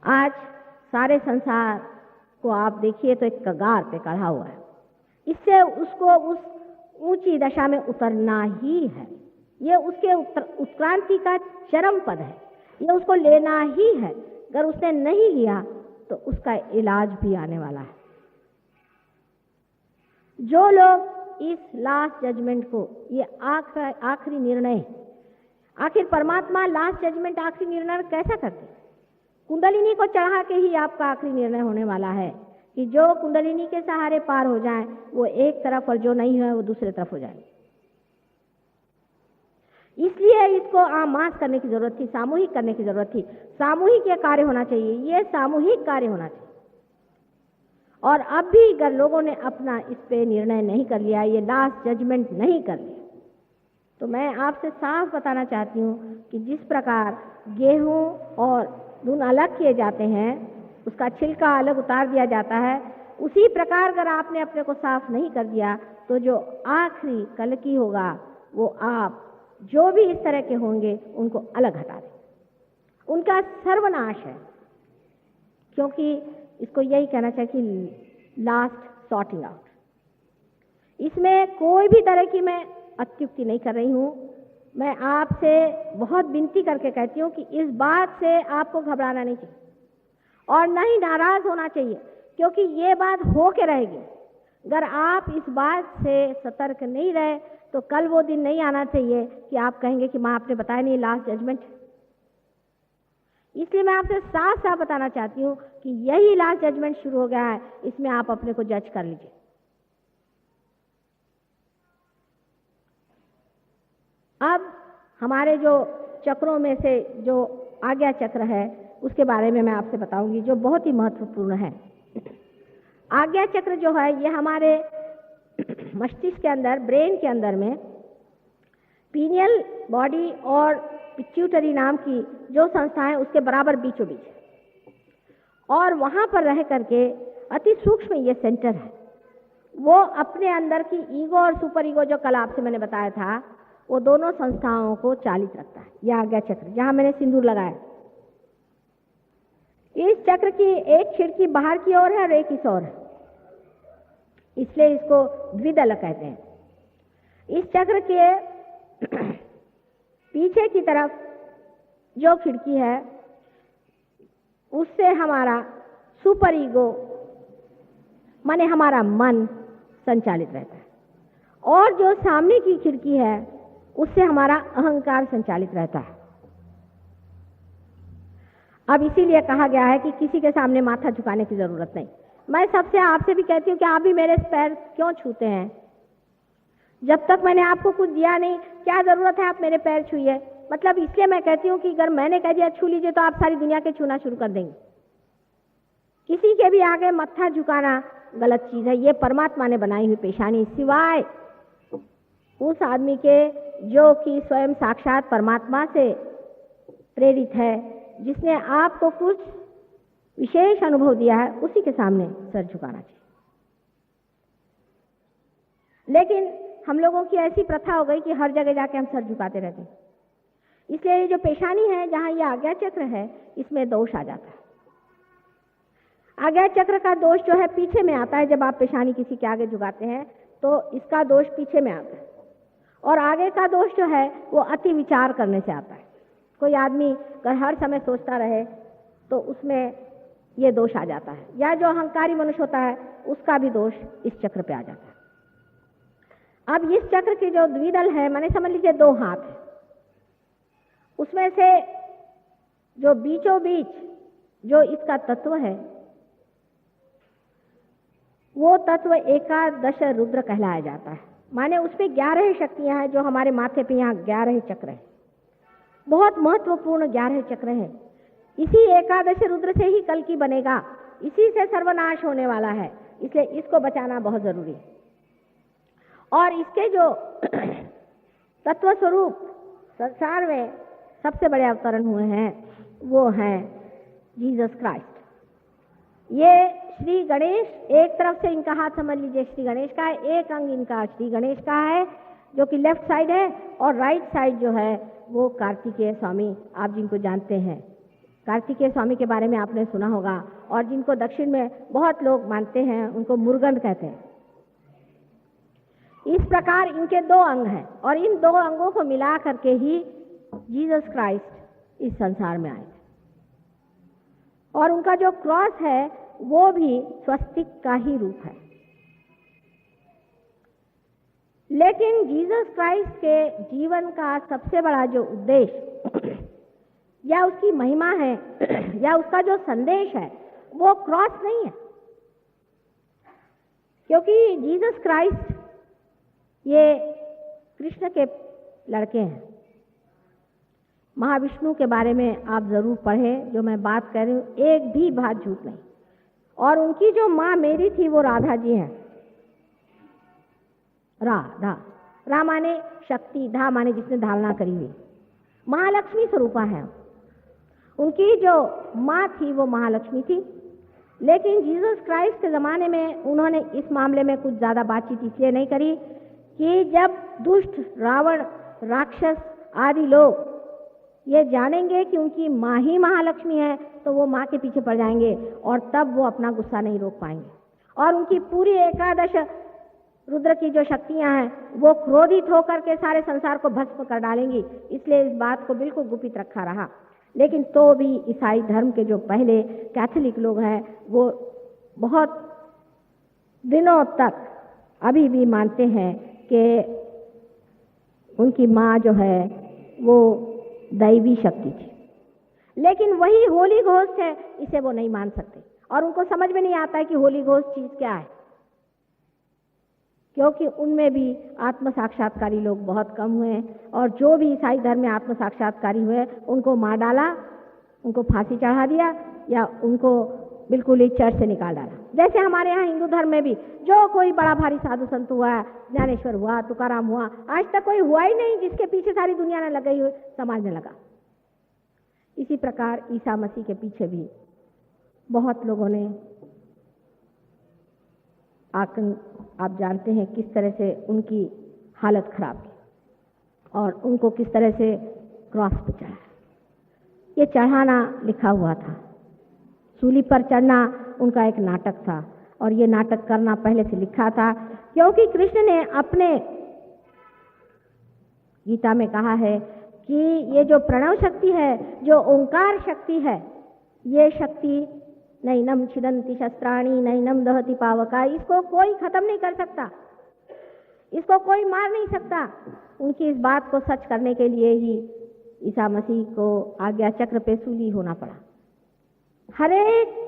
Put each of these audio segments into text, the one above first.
आज सारे संसार को आप देखिए तो एक कगार पे खड़ा हुआ है। इससे उसको उस ऊंची दशा में उतरना ही है। ये उसके उत्क्रांति का चरम पद है। ये उसको लेना ही है। अगर उसने नहीं लिया तो उसका इलाज भी आने वाला है। जो लोग इस लास्ट जजमेंट को, ये आखिरी निर्णय, आखिर परमात्मा लास्ट जजमेंट, आखिरी निर्णय कैसा करते? कुंडलिनी को चढ़ा के ही आपका आखिरी निर्णय होने वाला है कि जो कुंडलिनी के सहारे पार हो जाए वो एक तरफ, और जो नहीं है वो दूसरे तरफ हो जाए। इसलिए इसको आमास करने की जरूरत थी, सामूहिक करने की जरूरत थी। सामूहिक ये कार्य होना चाहिए, ये सामूहिक कार्य होना चाहिए। और अब भी अगर लोगों ने अपना इस पे निर्णय नहीं कर लिया, ये लास्ट जजमेंट नहीं कर लिया, तो मैं आपसे साफ बताना चाहती हूँ कि जिस प्रकार गेहूं और धुन अलग किए जाते हैं, उसका छिलका अलग उतार दिया जाता है, उसी प्रकार अगर आपने अपने को साफ नहीं कर दिया तो जो आखिरी कल की होगा वो आप जो भी इस तरह के होंगे उनको अलग हटा दें। उनका सर्वनाश है। क्योंकि इसको यही कहना चाहिए कि लास्ट सॉर्टिंग आउट। इसमें कोई भी तरह की मैं अत्युक्ति नहीं कर रही हूँ। मैं आपसे बहुत विनती करके कहती हूँ कि इस बात से आपको घबराना नहीं चाहिए और न ही नाराज होना चाहिए, क्योंकि ये बात हो के रहेगी। अगर आप इस बात से सतर्क नहीं रहे तो कल वो दिन नहीं आना चाहिए कि आप कहेंगे कि माँ आपने बताया नहीं लास्ट जजमेंट। इसलिए मैं आपसे साफ साफ बताना चाहती हूँ कि यही लास्ट जजमेंट शुरू हो गया है, इसमें आप अपने को जज कर लीजिए। अब हमारे जो चक्रों में से जो आज्ञा चक्र है उसके बारे में मैं आपसे बताऊंगी, जो बहुत ही महत्वपूर्ण है। आज्ञा चक्र जो है ये हमारे मस्तिष्क के अंदर, ब्रेन के अंदर में पीनियल बॉडी और पिट्यूटरी नाम की जो संस्थाएं उसके बराबर बीचों बीच है, और वहां पर रह करके अति सूक्ष्म ये सेंटर है। वो अपने अंदर की ईगो और सुपर ईगो, जो कल आपसे मैंने बताया था, वो दोनों संस्थाओं को चालित रखता है। यह आज्ञा चक्र जहां मैंने सिंदूर लगाया, इस चक्र की एक खिड़की बाहर की ओर है और एक इस ओर है, इसलिए इसको द्विदल कहते हैं। इस चक्र के पीछे की तरफ जो खिड़की है उससे हमारा सुपर ईगो माने हमारा मन संचालित रहता है, और जो सामने की खिड़की है उससे हमारा अहंकार संचालित रहता है। अब इसीलिए कहा गया है कि किसी के सामने माथा झुकाने की जरूरत नहीं। मैं सबसे आपसे भी कहती हूँ कि आप भी मेरे पैर क्यों छूते हैं? जब तक मैंने आपको कुछ दिया नहीं, क्या जरूरत है आप मेरे पैर छूइए? मतलब इसलिए मैं कहती हूँ कि अगर मैंने कह दिया छू लीजिए तो आप सारी दुनिया के छूना शुरू कर देंगे। किसी के भी आगे मत्था झुकाना गलत चीज है। ये परमात्मा ने बनाई हुई पेशानी, सिवाय उस आदमी के जो कि स्वयं साक्षात परमात्मा से प्रेरित है, जिसने आपको कुछ विशेष अनुभव दिया है, उसी के सामने सर झुकाना चाहिए। लेकिन हम लोगों की ऐसी प्रथा हो गई कि हर जगह जाके हम सर झुकाते रहते हैं। इसलिए ये जो पेशानी है, जहां ये आज्ञा चक्र है, इसमें दोष आ जाता है। आज्ञा चक्र का दोष जो है पीछे में आता है। जब आप पेशानी किसी के आगे झुकाते हैं तो इसका दोष पीछे में आता है, और आगे का दोष जो है वो अति विचार करने से आता है। कोई आदमी अगर हर समय सोचता रहे तो उसमें ये दोष आ जाता है, या जो अहंकारी मनुष्य होता है उसका भी दोष इस चक्र पे आ जाता है। अब इस चक्र के जो द्विदल है, माने समझ लीजिए दो हाथ है, उसमें से जो बीचों बीच जो इसका तत्व है वो तत्व एकादश रुद्र कहलाया जाता है। माने उसमें 11 शक्तियां हैं, जो हमारे माथे पे यहाँ 11 चक्र है। बहुत महत्वपूर्ण 11 चक्र है। इसी एकादश रुद्र से ही कल की बनेगा, इसी से सर्वनाश होने वाला है। इसलिए इसको बचाना बहुत जरूरी है। और इसके जो तत्व स्वरूप संसार में सबसे बड़े अवतरण हुए हैं वो हैं जीसस क्राइस्ट। ये श्री गणेश, एक तरफ से इनका हाथ समझ लीजिए श्री गणेश का है, एक अंग इनका श्री गणेश का है जो कि लेफ्ट साइड है, और राइट साइड जो है वो कार्तिकेय स्वामी, आप जिनको जानते हैं। कार्तिकेय स्वामी के बारे में आपने सुना होगा, और जिनको दक्षिण में बहुत लोग मानते हैं उनको मुरुगन कहते हैं। इस प्रकार इनके 2 अंग हैं और इन 2 अंगों को मिला करके ही जीसस क्राइस्ट इस संसार में आए थे। और उनका जो क्रॉस है वो भी स्वस्तिक का ही रूप है। लेकिन जीसस क्राइस्ट के जीवन का सबसे बड़ा जो उद्देश्य या उसकी महिमा है या उसका जो संदेश है वो क्रॉस नहीं है, क्योंकि जीसस क्राइस्ट ये कृष्ण के लड़के हैं। महाविष्णु के बारे में आप जरूर पढ़ें, जो मैं बात कर रही हूँ एक भी बात झूठ नहीं। और उनकी जो माँ मेरी थी वो राधा जी हैं। रा माने शक्ति, धा माने जिसने धारणा करी हुई, महालक्ष्मी स्वरूपा है। उनकी जो माँ थी वो महालक्ष्मी थी। लेकिन जीसस क्राइस्ट के ज़माने में उन्होंने इस मामले में कुछ ज़्यादा बातचीत इसलिए नहीं करी कि जब दुष्ट रावण, राक्षस आदि लोग ये जानेंगे कि उनकी माँ ही महालक्ष्मी है तो वो माँ के पीछे पड़ जाएंगे और तब वो अपना गुस्सा नहीं रोक पाएंगे और उनकी पूरी 11 रुद्र की जो शक्तियां हैं वो क्रोधित होकर के सारे संसार को भस्म कर डालेंगी। इसलिए इस बात को बिल्कुल गुपित रखा रहा। लेकिन तो भी ईसाई धर्म के जो पहले कैथोलिक लोग हैं वो बहुत दिनों तक अभी भी मानते हैं कि उनकी माँ जो है वो दैवी शक्ति थी। लेकिन वही होली घोस्ट है, इसे वो नहीं मान सकते और उनको समझ में नहीं आता है कि होली घोस्ट चीज क्या है, क्योंकि उनमें भी आत्म साक्षात्कारी लोग बहुत कम हुए हैं और जो भी ईसाई धर्म में आत्म साक्षात्कारी हुए उनको मार डाला, उनको फांसी चढ़ा दिया या उनको बिल्कुल ही चर्च से निकाल डाला। जैसे हमारे यहाँ हिंदू धर्म में भी जो कोई बड़ा भारी साधु संत हुआ, ज्ञानेश्वर हुआ, तुकाराम हुआ, आज तक कोई हुआ ही नहीं जिसके पीछे सारी दुनिया ने लगी हुई समाज में लगा। इसी प्रकार ईसा मसीह के पीछे भी बहुत लोगों ने आप जानते हैं किस तरह से उनकी हालत खराब की और उनको किस तरह से क्रॉस पर चढ़ाया। ये चढ़ाना लिखा हुआ था, सूली पर चढ़ना उनका एक नाटक था और ये नाटक करना पहले से लिखा था, क्योंकि कृष्ण ने अपने गीता में कहा है कि ये जो प्रणव शक्ति है, जो ओंकार शक्ति है, ये शक्ति नैनम छिदन्ति शस्त्राणि नैनम दहति पावका, इसको कोई खत्म नहीं कर सकता, इसको कोई मार नहीं सकता। उनकी इस बात को सच करने के लिए ही ईसा मसीह को आज्ञा चक्र पे सूली होना पड़ा। हरेक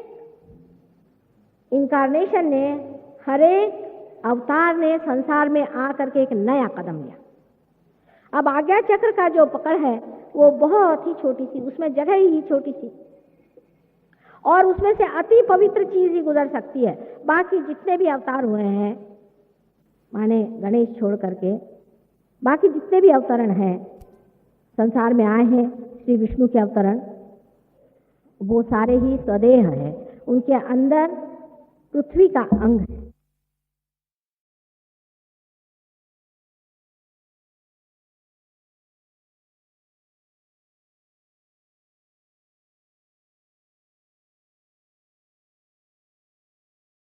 इनकारनेशन ने, हरेक अवतार ने संसार में आकर के एक नया कदम लिया। अब आज्ञा चक्र का जो पकड़ है वो बहुत ही छोटी सी, उसमें जगह ही छोटी सी और उसमें से अति पवित्र चीज ही गुजर सकती है। बाकी जितने भी अवतार हुए हैं, माने गणेश छोड़ करके बाकी जितने भी अवतरण हैं संसार में आए हैं, श्री विष्णु के अवतरण, वो सारे ही स्वदेह है, उनके अंदर पृथ्वी का अंग है।